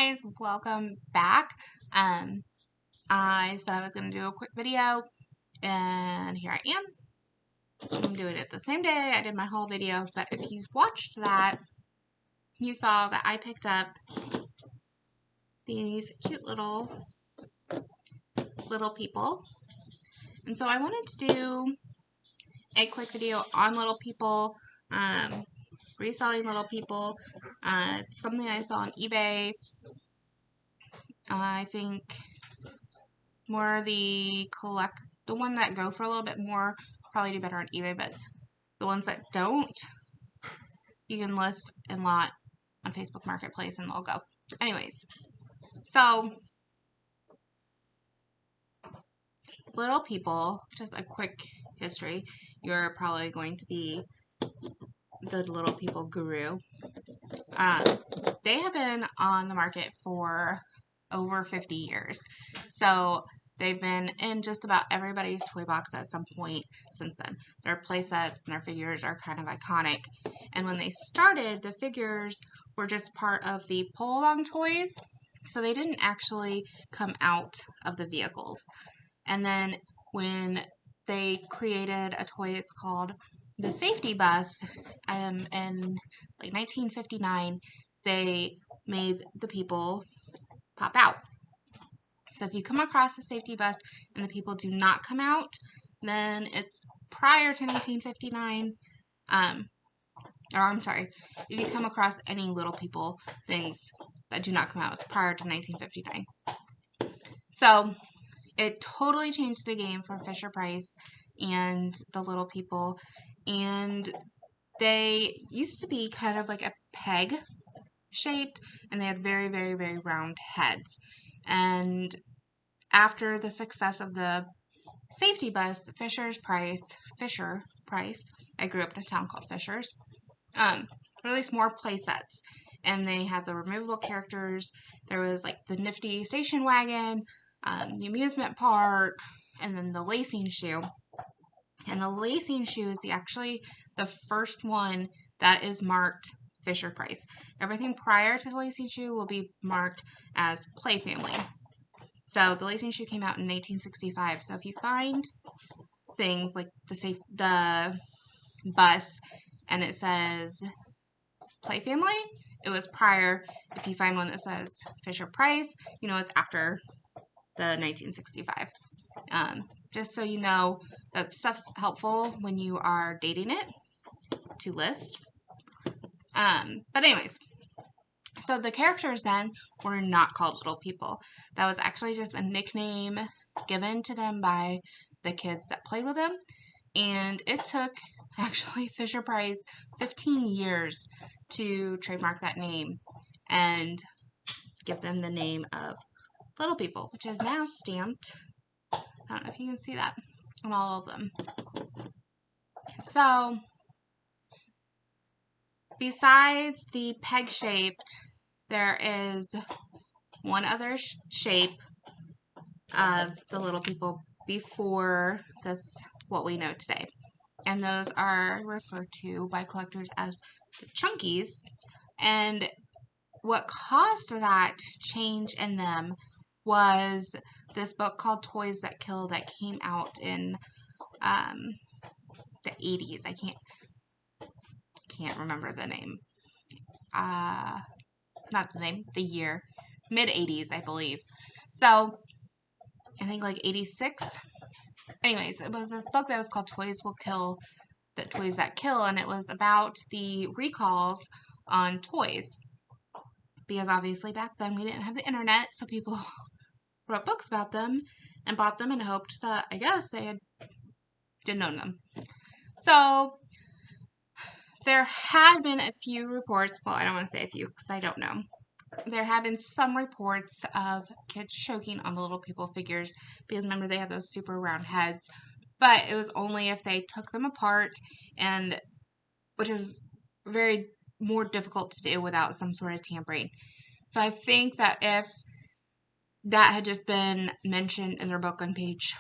guys, welcome back. I said I was going to do a quick video, and here I am. I'm doing it the same day I did my whole video, but if you watched that, you saw that I picked up these cute little people. And so I wanted to do a quick video on little people, reselling little people. It's something I saw on eBay. I think more the one that go for a little bit more probably do better on eBay, but the ones that don't, you can list and lot on Facebook Marketplace and they'll go. Anyways, so little people, just a quick history. You're probably going to be the little people guru. They have been on the market for over 50 years. So they've been in just about everybody's toy box at some point since then. Their play sets and their figures are kind of iconic. And when they started, the figures were just part of the pull-along toys. So they didn't actually come out of the vehicles. And then when they created a toy, it's called the safety bus, in like 1959, they made the people pop out. So if you come across the safety bus and the people do not come out, then it's prior to 1959. Or I'm sorry, if you come across any little people things that do not come out, it's prior to 1959. So it totally changed the game for Fisher-Price and the little people. And they used to be kind of like a peg shaped, and they had very, very, very round heads. And after the success of the safety bus, Fisher-Price, I grew up in a town called Fishers, released more play sets. And they had the removable characters. There was like the nifty station wagon, the amusement park, and then the lacing shoe. And the lacing shoe is actually the first one that is marked Fisher-Price. Everything prior to the lacing shoe will be marked as Play Family. So the lacing shoe came out in 1865. So if you find things like the bus and it says Play Family, it was prior. If you find one that says Fisher-Price, you know it's after the 1965. Just so you know, that stuff's helpful when you are dating it to list. But anyways, so the characters then were not called little people. That was actually just a nickname given to them by the kids that played with them. And it took actually Fisher-Price 15 years to trademark that name and give them the name of little people, which is now stamped. I don't know if you can see that on all of them. So besides the peg-shaped, there is one other shape of the little people before this, what we know today. And those are referred to by collectors as the chunkies. And what caused that change in them was this book called Toys That Kill that came out in the 80s. I can't remember the name. Not the name, the year. Mid-80s, I believe. So, I think like 86. Anyways, it was this book that was called Toys That Kill, and it was about the recalls on toys. Because obviously back then we didn't have the internet, so people wrote books about them and bought them and hoped that, I guess, they didn't own them. So there had been a few reports, well, I don't want to say a few because I don't know. There have been some reports of kids choking on the little people figures because remember they had those super round heads, but it was only if they took them apart, and which is very more difficult to do without some sort of tampering. So I think that if that had just been mentioned in their book on page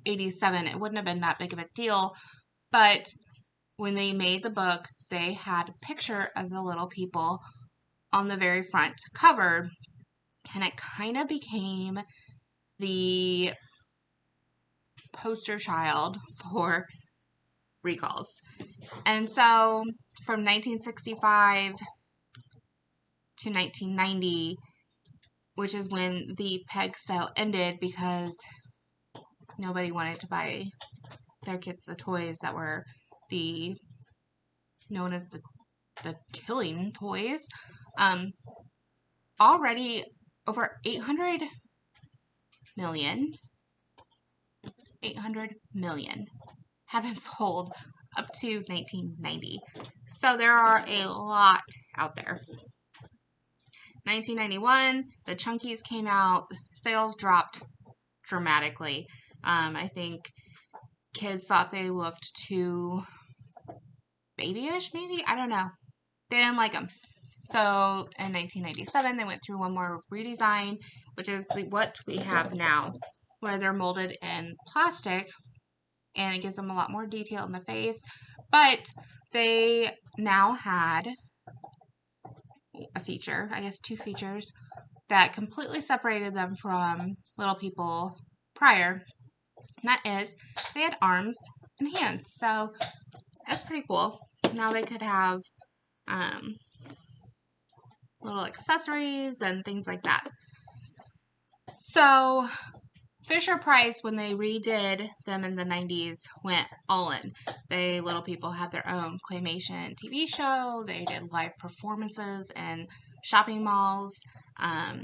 87, it wouldn't have been that big of a deal. But when they made the book, they had a picture of the little people on the very front cover and it kind of became the poster child for recalls. And so from 1965 to 1990, which is when the peg sale ended because nobody wanted to buy their kids the toys that were known as the killing toys. Already over 800 million have been sold up to 1990. So there are a lot out there. 1991, the Chunkies came out. Sales dropped dramatically. I think kids thought they looked too babyish, maybe? I don't know. They didn't like them. So in 1997, they went through one more redesign, which is what we have now, where they're molded in plastic, and it gives them a lot more detail in the face. But they now had a feature, I guess 2 features, that completely separated them from little people prior. And that is, they had arms and hands. So that's pretty cool. Now they could have little accessories and things like that. So Fisher-Price, when they redid them in the 90s, went all in. Little people had their own claymation TV show. They did live performances in shopping malls. I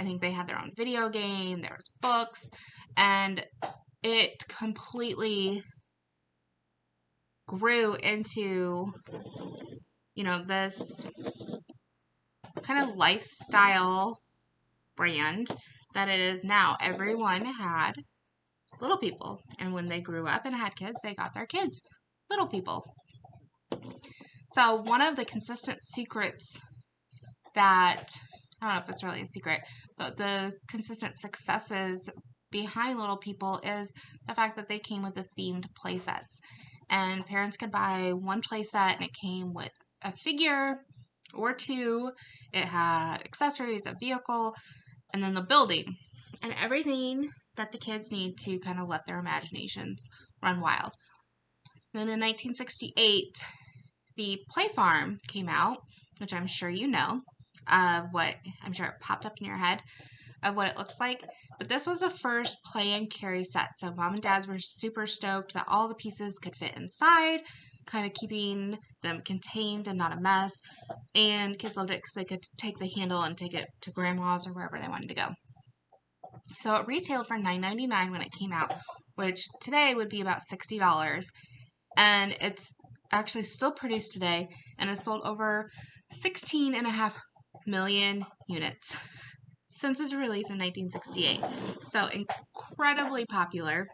think they had their own video game. There was books. And it completely grew into, this kind of lifestyle brand that it is now. Everyone had little people, and when they grew up and had kids, they got their kids little people. So one of the consistent secrets that, I don't know if it's really a secret, but the consistent successes behind little people is the fact that they came with the themed play sets. And parents could buy one play set and it came with a figure or 2. It had accessories, a vehicle, and then the building. And everything that the kids need to kind of let their imaginations run wild. Then in 1968, the Play Farm came out, which I'm sure you know, I'm sure it popped up in your head, of what it looks like. But this was the first play and carry set. So mom and dads were super stoked that all the pieces could fit inside, kind of keeping them contained and not a mess. And kids loved it because they could take the handle and take it to grandma's or wherever they wanted to go. So it retailed for $9.99 when it came out, which today would be about $60. And it's actually still produced today and has sold over 16.5 million units since its release in 1968. So incredibly popular.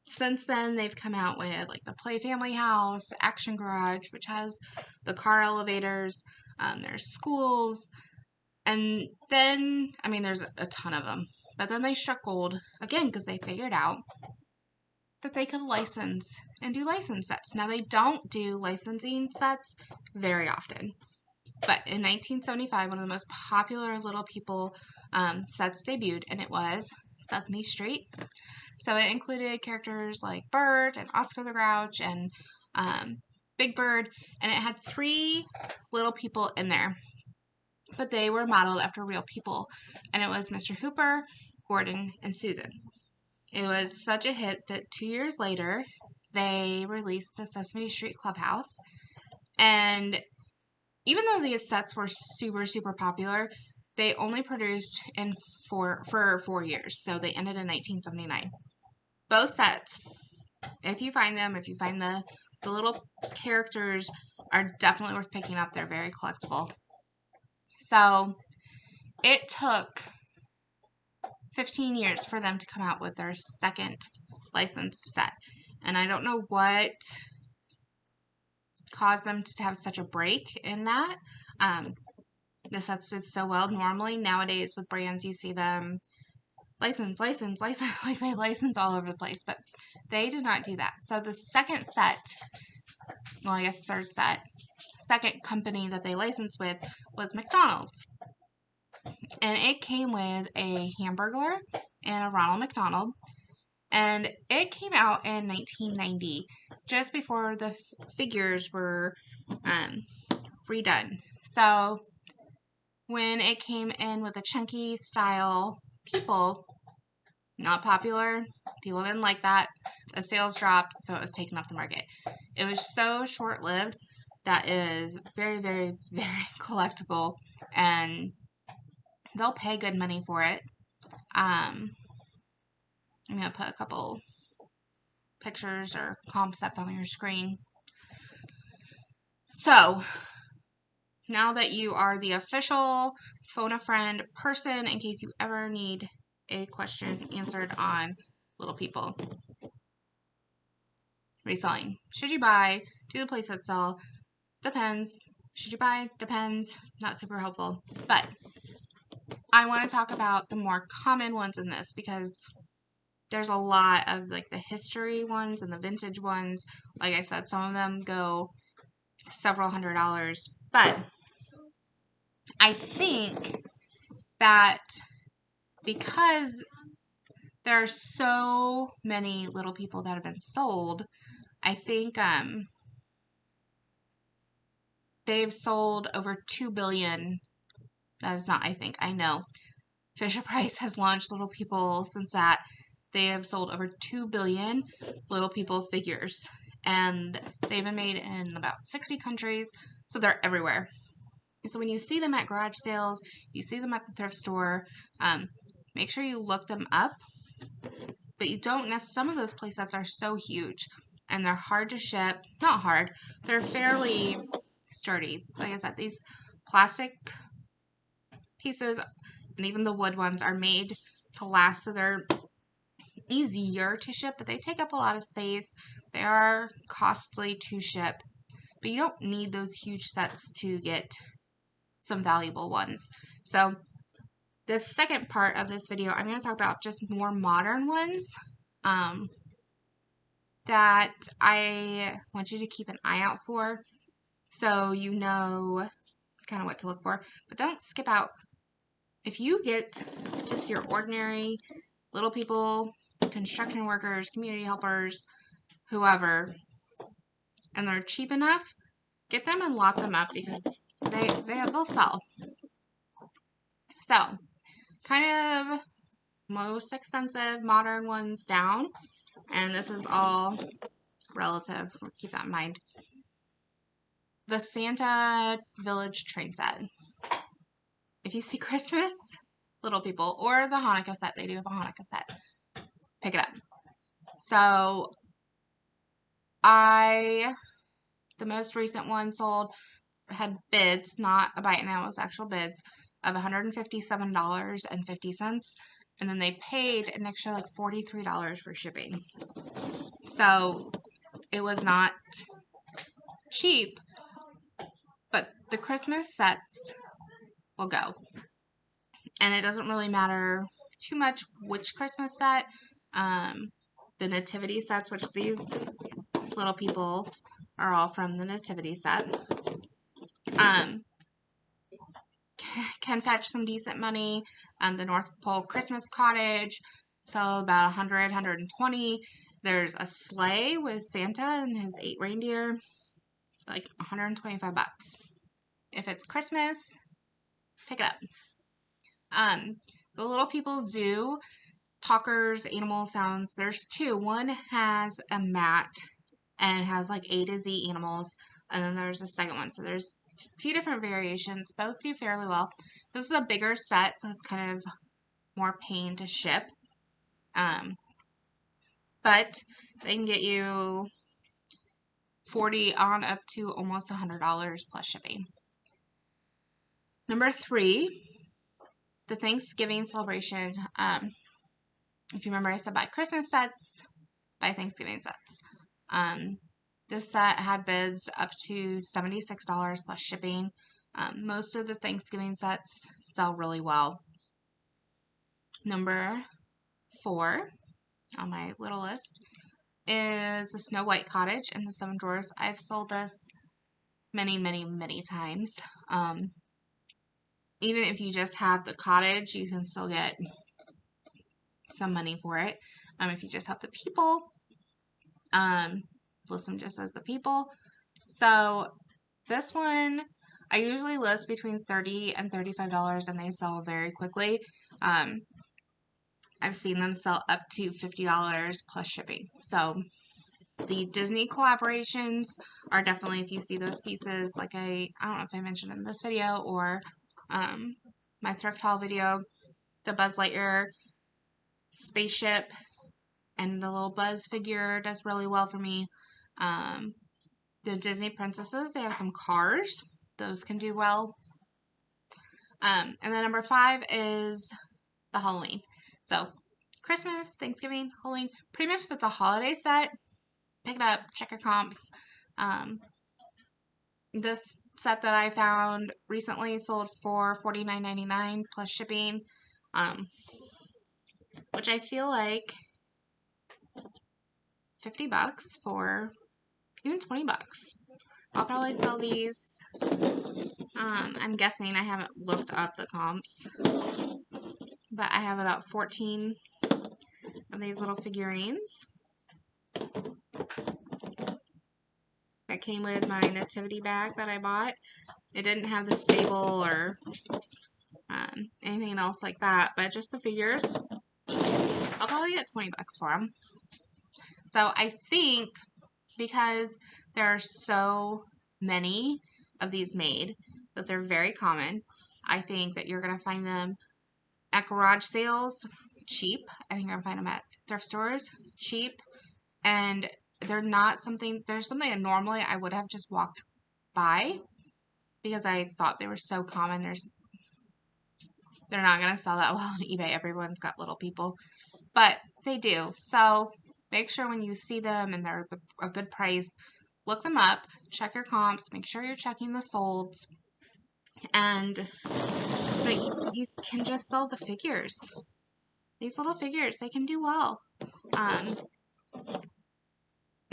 Since then, they've come out with like the Play Family House, Action Garage, which has the car elevators. There's schools. And then, there's a ton of them. But then they struck gold again because they figured out that they could license and do license sets. Now, they don't do licensing sets very often. But in 1975, one of the most popular Little People sets debuted, and it was Sesame Street. So it included characters like Bert and Oscar the Grouch and Big Bird, and it had 3 little people in there. But they were modeled after real people, and it was Mr. Hooper, Gordon, and Susan. It was such a hit that 2 years later, they released the Sesame Street Clubhouse, and even though these sets were super, super popular, they only produced for 4 years, so they ended in 1979. Both sets, if you find them, if you find the little characters, are definitely worth picking up. They're very collectible. So it took 15 years for them to come out with their second licensed set. And I don't know what caused them to have such a break in that. The sets did so well. Normally, nowadays, with brands, you see them license, like they license all over the place. But they did not do that. So the second set, well, I guess third set, second company that they licensed with was McDonald's. And it came with a Hamburglar and a Ronald McDonald. And it came out in 1990, just before the figures were redone. So when it came in with a chunky style people, not popular, people didn't like that. The sales dropped, so it was taken off the market. It was so short-lived that is very, very, very collectible, and they'll pay good money for it. I'm going to put a couple pictures or concept on your screen. So, now that you are the official phone a friend person, in case you ever need a question answered on little people. Reselling. Should you buy? Do the playset sell? Depends. Should you buy? Depends. Not super helpful. But I want to talk about the more common ones in this because there's a lot of like the history ones and the vintage ones. Like I said, some of them go several $100s. But I think that because there are so many little people that have been sold, I think they've sold over 2 billion. That is not, I think, I know. Fisher-Price has launched Little People since that. They have sold over 2 billion Little People figures. And they've been made in about 60 countries, so they're everywhere. So when you see them at garage sales, you see them at the thrift store, make sure you look them up. But you don't necessarily, some of those playsets are so huge and they're hard to ship. Not hard, they're fairly sturdy. Like I said, these plastic pieces and even the wood ones are made to last, so they're easier to ship, but they take up a lot of space. They are costly to ship, but you don't need those huge sets to get some valuable ones. So the second part of this video, I'm going to talk about just more modern ones that I want you to keep an eye out for, so you know kind of what to look for. But don't skip out. If you get just your ordinary little people, construction workers, community helpers, whoever, and they're cheap enough, get them and lock them up because they'll sell. So, kind of most expensive modern ones down, and this is all relative. Keep that in mind. The Santa Village train set. If you see Christmas Little People or the Hanukkah set, they do have a Hanukkah set. Pick it up. So, the most recent one sold, had bids, not a bite now, it was actual bids, of $157.50. And then they paid an extra like $43 for shipping. So, it was not cheap, but the Christmas sets will go. And it doesn't really matter too much which Christmas set. The nativity sets, which these little people are all from the nativity set, can fetch some decent money. The North Pole Christmas Cottage sell about 100, 120. There's a sleigh with Santa and his 8 reindeer, like $125. If it's Christmas, pick it up. The Little People Zoo, talkers, animal sounds, there's 2. One has a mat and has like A to Z animals, and then there's a second one. So there's a few different variations. Both do fairly well. This is a bigger set, so it's kind of more pain to ship. But they can get you $40 on up to almost $100 plus shipping. Number 3, the Thanksgiving celebration. If you remember, I said buy Christmas sets, buy Thanksgiving sets. This set had bids up to $76 plus shipping. Most of the Thanksgiving sets sell really well. Number 4 on my little list is the Snow White Cottage in the 7 drawers. I've sold this many, many, many times. even if you just have the Cottage, you can still get some money for it. If you just have the People, list them just as the People. So this one, I usually list between $30 and $35, and they sell very quickly. I've seen them sell up to $50 plus shipping. So the Disney collaborations are definitely, if you see those pieces, like I don't know if I mentioned in this video or my thrift haul video, the Buzz Lightyear spaceship and the little Buzz figure does really well for me. The Disney princesses, they have some cars. Those can do well. And then number 5 is the Halloween. So Christmas, Thanksgiving, Halloween, pretty much if it's a holiday set, pick it up, check your comps. This set that I found recently sold for $49.99 plus shipping, which I feel like $50 for even $20. I'll probably sell these. I'm guessing, I haven't looked up the comps, but I have about 14 of these little figurines that came with my nativity bag that I bought. It didn't have the stable or anything else like that, but just the figures. I'll probably get $20 for them. So I think because there are so many of these made that they're very common, I think that you're going to find them at garage sales cheap. I think you're going to find them at thrift stores cheap. And they're not something, there's something that normally I would have just walked by because I thought they were so common. They're not going to sell that well on eBay. Everyone's got little people, but they do. So make sure when you see them and they're a good price, look them up, check your comps, make sure you're checking the solds, and but you can just sell the figures. These little figures, they can do well.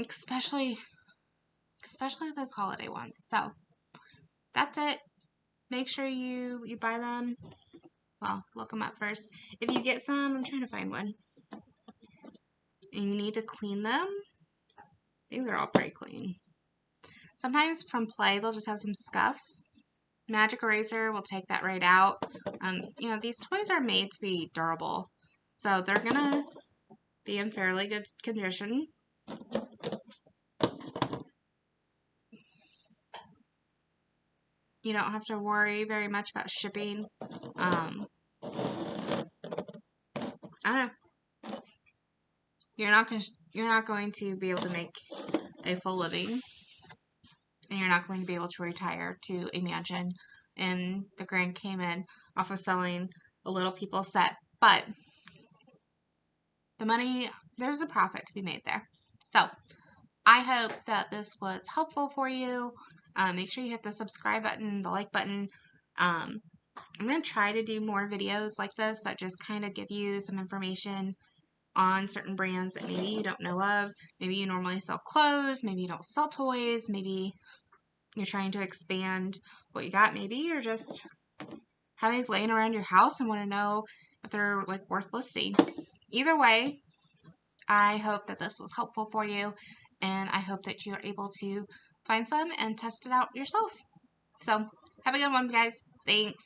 Especially those holiday ones. So that's it. Make sure you buy them. Well, look them up first. If you get some, I'm trying to find one, and you need to clean them, these are all pretty clean. Sometimes from play, they'll just have some scuffs. Magic eraser will take that right out. You know, these toys are made to be durable, so they're gonna be in fairly good condition. You don't have to worry very much about shipping. I don't know. You're not going to be able to make a full living, and you're not going to be able to retire to a mansion in the Grand Cayman off of selling a Little People set. But the money, there's a profit to be made there. So I hope that this was helpful for you. Make sure you hit the subscribe button, the like button. I'm going to try to do more videos like this that just kind of give you some information on certain brands that maybe you don't know of. Maybe you normally sell clothes. Maybe you don't sell toys. Maybe you're trying to expand what you got. Maybe you're just have these laying around your house and want to know if they're like worth listing. Either way, I hope that this was helpful for you, and I hope that you're able to find some and test it out yourself. So have a good one, guys. Thanks.